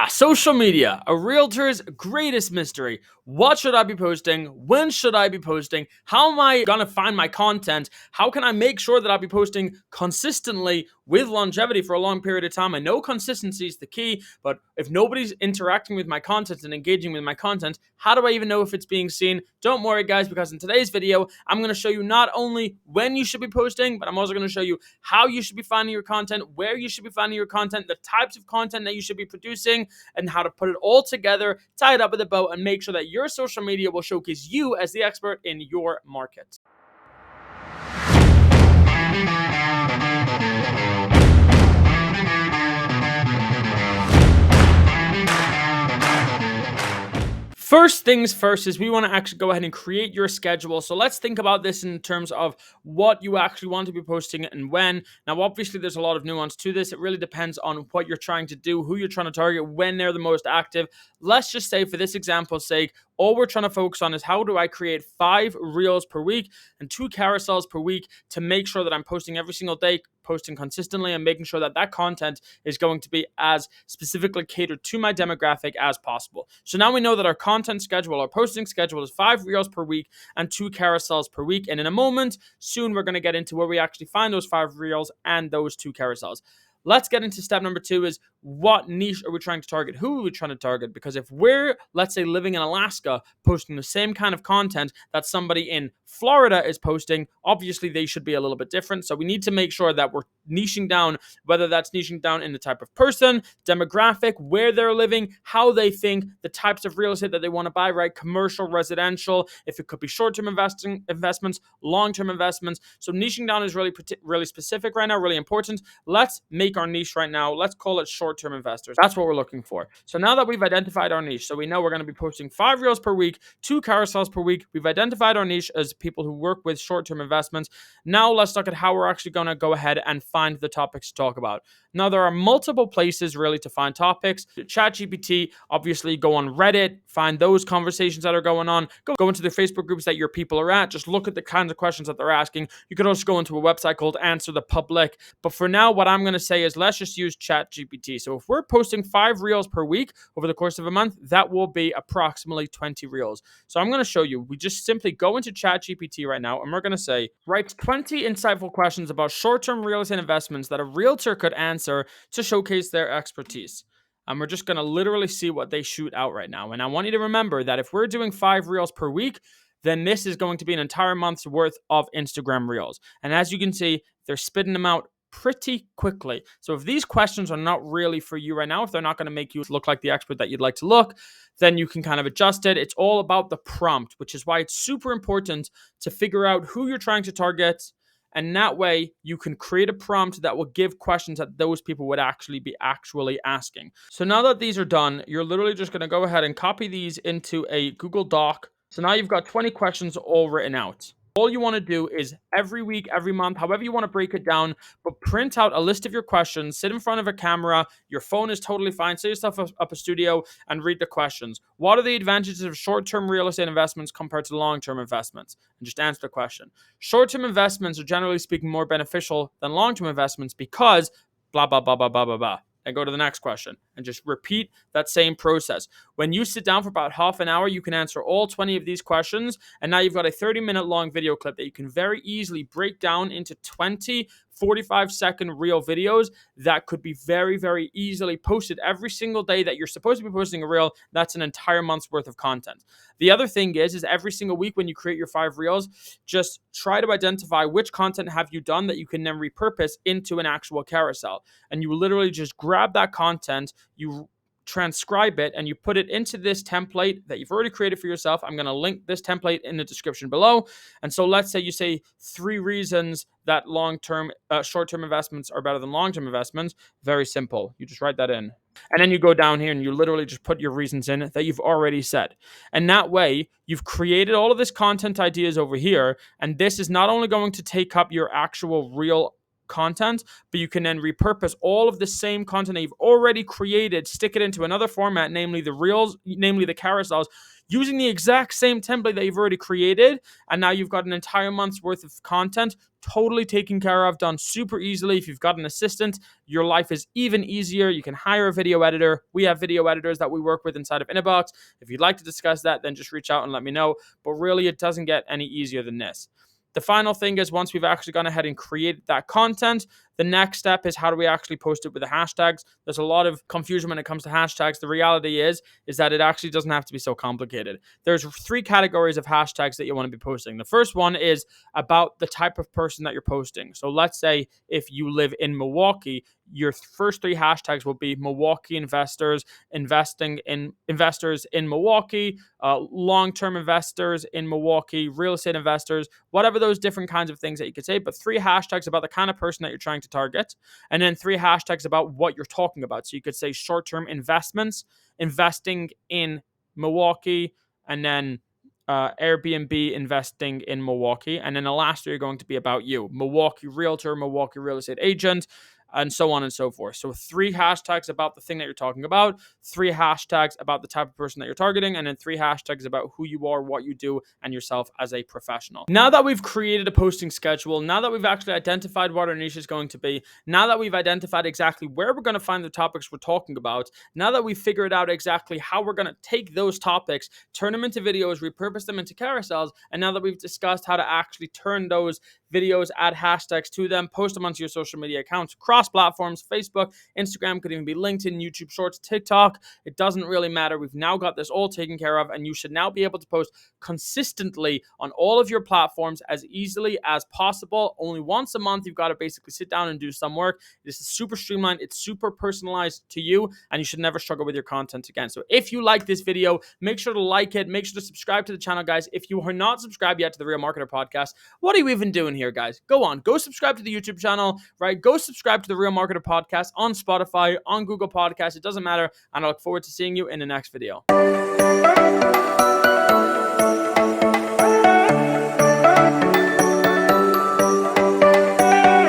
Social media, a realtor's greatest mystery. What should I be posting? When should I be posting? How am I going to find my content? How can I make sure that I'll be posting consistently with longevity for a long period of time? I know consistency is the key, but if nobody's interacting with my content and engaging with my content, how do I even know if it's being seen? Don't worry, guys, because in today's video, I'm going to show you not only when you should be posting, but I'm also going to show you how you should be finding your content, where you should be finding your content, the types of content that you should be producing, and how to put it all together, tie it up with a bow, and make sure that your social media will showcase you as the expert in your market. First things first is we want to actually go ahead and create your schedule. So let's think about this in terms of what you actually want to be posting and when. Now, obviously, there's a lot of nuance to this. It really depends on what you're trying to do, who you're trying to target, when they're the most active. Let's just say, for this example's sake, all we're trying to focus on is how do I create 5 reels per week and 2 carousels per week to make sure that I'm posting every single day, posting consistently, and making sure that that content is going to be as specifically catered to my demographic as possible. So now we know that our content schedule, our posting schedule is 5 reels per week and 2 carousels per week. And in a moment, soon we're going to get into where we actually find those 5 reels and those 2 carousels. Let's get into step number 2 is what niche are we trying to target? Who are we trying to target? Because if we're, let's say, living in Alaska, posting the same kind of content that somebody in Florida is posting, obviously they should be a little bit different. So we need to make sure that we're niching down, whether that's niching down in the type of person, demographic, where they're living, how they think, the types of real estate that they want to buy, right? Commercial, residential, if it could be short-term investments, long-term investments. So niching down is really specific right now, really important. Let's make our niche right now. Let's call it short-term investors. That's what we're looking for. So now that we've identified our niche, so we know we're going to be posting 5 reels per week, 2 carousels per week. We've identified our niche as people who work with short-term investments. Now let's look at how we're actually going to go ahead and find the topics to talk about. Now there are multiple places really to find topics. ChatGPT, obviously go on Reddit, find those conversations that are going on. Go into the Facebook groups that your people are at. Just look at the kinds of questions that they're asking. You could also go into a website called Answerthepublic. But for now, what I'm going to say is let's just use ChatGPT. So if we're posting 5 reels per week over the course of a month, that will be approximately 20 reels. So I'm going to show you. We just simply go into ChatGPT right now, and we're going to say, write 20 insightful questions about short-term real estate investments that a realtor could answer to showcase their expertise. And we're just going to literally see what they shoot out right now. And I want you to remember that if we're doing 5 reels per week, then this is going to be an entire month's worth of Instagram reels. And as you can see, they're spitting them out pretty quickly. So if these questions are not really for you right now, if they're not going to make you look like the expert that you'd like to look, then you can kind of adjust it. It's all about the prompt, which is why it's super important to figure out who you're trying to target. And that way you can create a prompt that will give questions that those people would actually be asking. So now that these are done, you're literally just going to go ahead and copy these into a Google Doc. So now you've got 20 questions all written out. All you want to do is every week, every month, however you want to break it down, but print out a list of your questions, sit in front of a camera, your phone is totally fine, set yourself up a studio and read the questions. What are the advantages of short-term real estate investments compared to long-term investments? And just answer the question. Short-term investments are generally speaking more beneficial than long-term investments because blah, blah, blah, blah, blah, blah, blah. And go to the next question and just repeat that same process. When you sit down for about half an hour, you can answer all 20 of these questions. And now you've got a 30-minute long video clip that you can very easily break down into 20 45-second reel videos that could be very, very easily posted every single day that you're supposed to be posting a reel. That's an entire month's worth of content. The other thing is every single week when you create your 5 reels, just try to identify which content have you done that you can then repurpose into an actual carousel. And you literally just grab that content, you transcribe it, and you put it into this template that you've already created for yourself. I'm going to link this template in the description below. And so let's say you say 3 reasons that short-term investments are better than long-term investments. Very simple. You just write that in. And then you go down here and you literally just put your reasons in that you've already said. And that way, you've created all of this content ideas over here. And this is not only going to take up your actual real content, but you can then repurpose all of the same content that you've already created, stick it into another format, namely the reels, namely the carousels, using the exact same template that you've already created. And now you've got an entire month's worth of content totally taken care of, done super easily. If you've got an assistant, your life is even easier. You can hire a video editor. We have video editors that we work with inside of Inabox. If you'd like to discuss that, then just reach out and let me know. But really, it doesn't get any easier than this. The final thing is, once we've actually gone ahead and created that content, the next step is how do we actually post it with the hashtags? There's a lot of confusion when it comes to hashtags. The reality is that it actually doesn't have to be so complicated. There's 3 categories of hashtags that you want to be posting. The first one is about the type of person that you're posting. So let's say if you live in Milwaukee, your first 3 hashtags will be Milwaukee investors, investors in Milwaukee, long-term investors in Milwaukee, real estate investors, whatever those different kinds of things that you could say, but 3 hashtags about the kind of person that you're trying to target, and then 3 hashtags about what you're talking about. So you could say short-term investments, investing in Milwaukee, and then Airbnb investing in Milwaukee. And then the last 3 are going to be about you: Milwaukee realtor, Milwaukee real estate agent, and so on and so forth. So 3 hashtags about the thing that you're talking about, 3 hashtags about the type of person that you're targeting, and then 3 hashtags about who you are, what you do, and yourself as a professional. Now that we've created a posting schedule, now that we've actually identified what our niche is going to be, now that we've identified exactly where we're going to find the topics we're talking about, now that we've figured out exactly how we're going to take those topics, turn them into videos, repurpose them into carousels, and now that we've discussed how to actually turn those videos, add hashtags to them, post them onto your social media accounts, cross platforms, Facebook, Instagram, could even be LinkedIn, YouTube Shorts, TikTok. It doesn't really matter. We've now got this all taken care of, and you should now be able to post consistently on all of your platforms as easily as possible. Only once a month, you've got to basically sit down and do some work. This is super streamlined. It's super personalized to you, and you should never struggle with your content again. So if you like this video, make sure to like it. Make sure to subscribe to the channel, guys. If you are not subscribed yet to the Real Marketer Podcast, what are you even doing here, guys? Go subscribe to the YouTube channel, right? Go subscribe to the Real Marketer Podcast on Spotify, on Google Podcasts. It doesn't matter. And I look forward to seeing you in the next video.